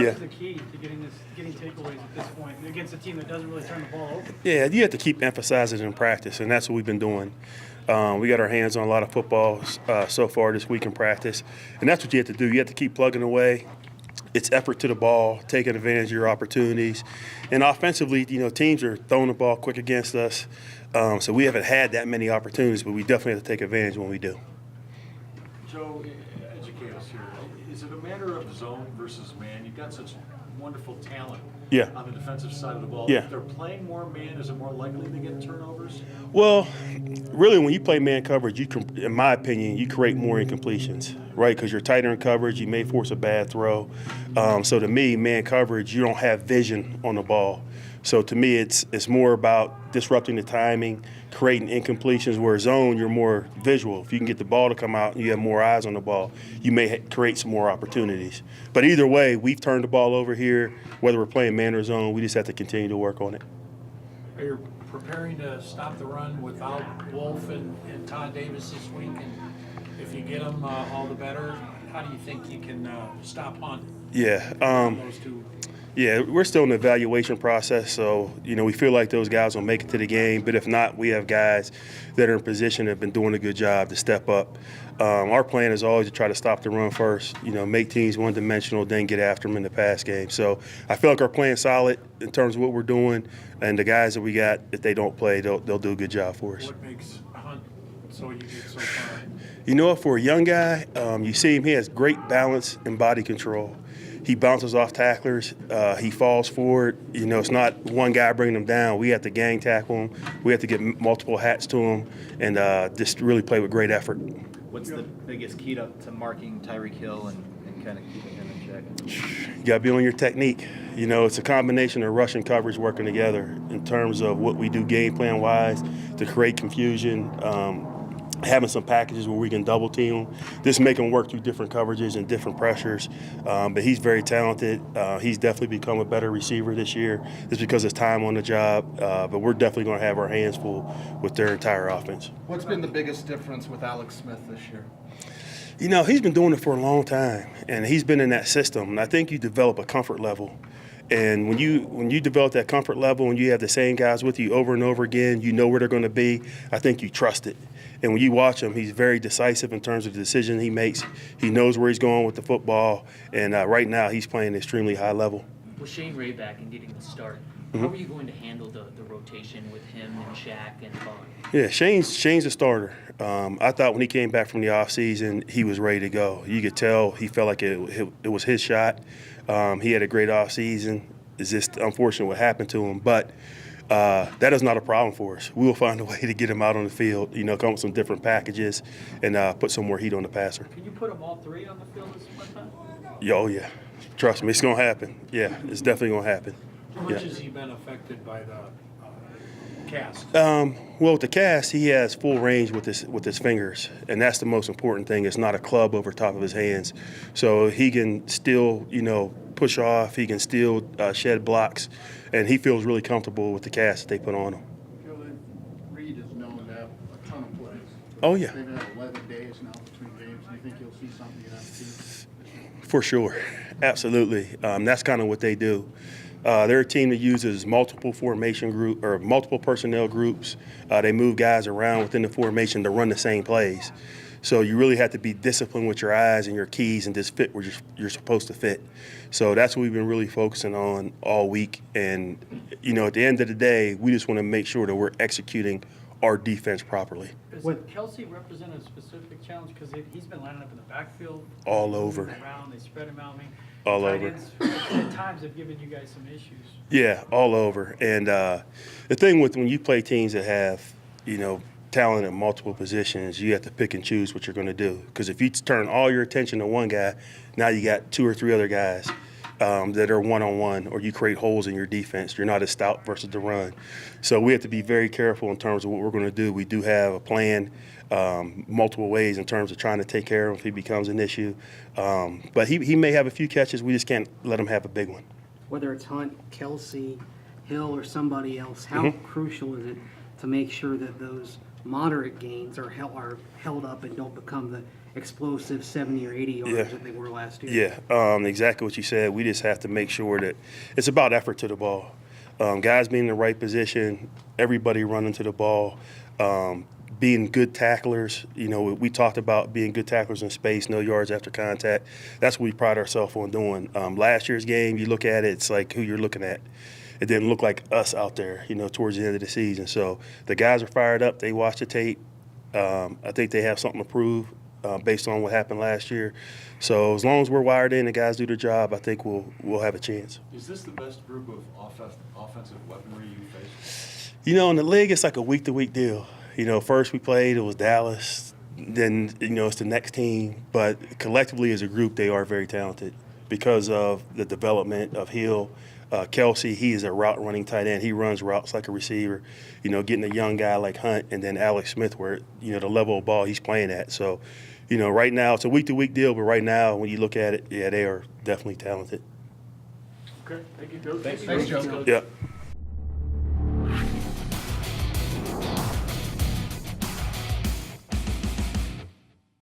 What is the key to getting takeaways at this point against a team that doesn't really turn the ball over? Yeah, you have to keep emphasizing it in practice, and that's what we've been doing. We got our hands on a lot of football so far this week in practice, and that's what you have to do. You have to keep plugging away. It's effort to the ball, taking advantage of your opportunities. And offensively, teams are throwing the ball quick against us, so we haven't had that many opportunities, but we definitely have to take advantage when we do. Joe, educate us here. Is it a matter of zone versus man? You've got such wonderful talent on the defensive side of the ball. Yeah. If they're playing more man, is it more likely to get turnovers? Well, really, when you play man coverage, in my opinion, you create more incompletions, right? Because you're tighter in coverage, you may force a bad throw. So to me, man coverage, you don't have vision on the ball. So to me, it's more about disrupting the timing, creating incompletions, where zone, you're more visual. If you can get the ball to come out and you have more eyes on the ball, you may create some more opportunities. But either way, we've turned the ball over here, whether we're playing man or zone, we just have to continue to work on it. Are you preparing to stop the run without Wolf and Todd Davis this week? And if you get them, all the better. How do you think you can stop Hunt? Yeah. Those two. Yeah, we're still in the evaluation process, so we feel like those guys will make it to the game. But if not, we have guys that are in position that have been doing a good job to step up. Our plan is always to try to stop the run first, make teams one-dimensional, then get after them in the pass game. So I feel like our plan's solid in terms of what we're doing, and the guys that we got, if they don't play, they'll do a good job for us. What makes Hunt so unique so far? For a young guy, you see him, he has great balance and body control. He bounces off tacklers. He falls forward. It's not one guy bringing him down. We have to gang tackle him. We have to get multiple hats to him and just really play with great effort. What's the biggest key to marking Tyreek Hill and kind of keeping him in check? You got to be on your technique. It's a combination of rush and coverage working together in terms of what we do game plan-wise to create confusion. Having some packages where we can double team him, just make him work through different coverages and different pressures. But he's very talented. He's definitely become a better receiver this year just because of his time on the job. But we're definitely going to have our hands full with their entire offense. What's been the biggest difference with Alex Smith this year? He's been doing it for a long time, and he's been in that system. And I think you develop a comfort level. And when you develop that comfort level and you have the same guys with you over and over again, you know where they're going to be, I think you trust it. And when you watch him, he's very decisive in terms of the decision he makes. He knows where he's going with the football, and right now he's playing extremely high level. With Shane Ray back and getting the start, how are you going to handle the rotation with him and Shaq and Vaughn? Yeah, Shane's a starter. I thought when he came back from the offseason, he was ready to go. You could tell he felt like it was his shot. He had a great offseason. It's just unfortunate what happened to him, but that is not a problem for us. We will find a way to get him out on the field, come up with some different packages and put some more heat on the passer. Can you put them all three on the field at one time? Oh, yeah. Trust me, it's going to happen. Yeah, it's definitely going to happen. How much has he been affected by the cast? Well, with the cast, he has full range with his fingers, and that's the most important thing. It's not a club over top of his hands. So he can still, push off. He can still shed blocks, and he feels really comfortable with the cast that they put on him. Reed is known to have a ton of plays. Oh, yeah. They've had 11 days now between games. Do you think you'll see something you haven't seen? For sure. Absolutely. That's kind of what they do. They're a team that uses multiple formation group or multiple personnel groups. They move guys around within the formation to run the same plays. So you really have to be disciplined with your eyes and your keys and just fit where you're supposed to fit. So that's what we've been really focusing on all week. And, at the end of the day, we just want to make sure that we're executing our defense properly. Does Kelsey represent a specific challenge? Because he's been lining up in the backfield. All over. Around, they spread him out. All tight over. ends at times have given you guys some issues. Yeah, all over. And the thing with when you play teams that have, talent at multiple positions, you have to pick and choose what you're going to do. Because if you turn all your attention to one guy, now you got two or three other guys that are one-on-one, or you create holes in your defense. You're not as stout versus the run. So we have to be very careful in terms of what we're going to do. We do have a plan, multiple ways in terms of trying to take care of him if he becomes an issue. But he may have a few catches. We just can't let him have a big one. Whether it's Hunt, Kelsey, Hill, or somebody else, how crucial is it to make sure that those moderate gains are held up and don't become the explosive 70 or 80 yards Yeah. that they were last year. Yeah, exactly what you said. We just have to make sure that it's about effort to the ball. Guys being in the right position, everybody running to the ball, being good tacklers. You know, we talked about being good tacklers in space, no yards after contact. That's what we pride ourselves on doing. Last year's game, you look at it, it's like who you're looking at. It didn't look like us out there, you know, towards the end of the season. So the guys are fired up. They watch the tape. I think they have something to prove based on what happened last year. So as long as we're wired in and guys do their job, I think we'll have a chance. Is this the best group of offensive weaponry you face? You know, in the league, it's like a week-to-week deal. You know, first we played, it was Dallas. Then, you know, it's the next team. But collectively as a group, they are very talented because of the development of Hill. Kelsey, he is a route-running tight end. He runs routes like a receiver. You know, getting a young guy like Hunt and then Alex Smith where, you know, the level of ball he's playing at. So, you know, right now it's a week-to-week deal, but right now when you look at it, yeah, they are definitely talented. Okay, thank you, Coach. Thanks, Joe. Yep.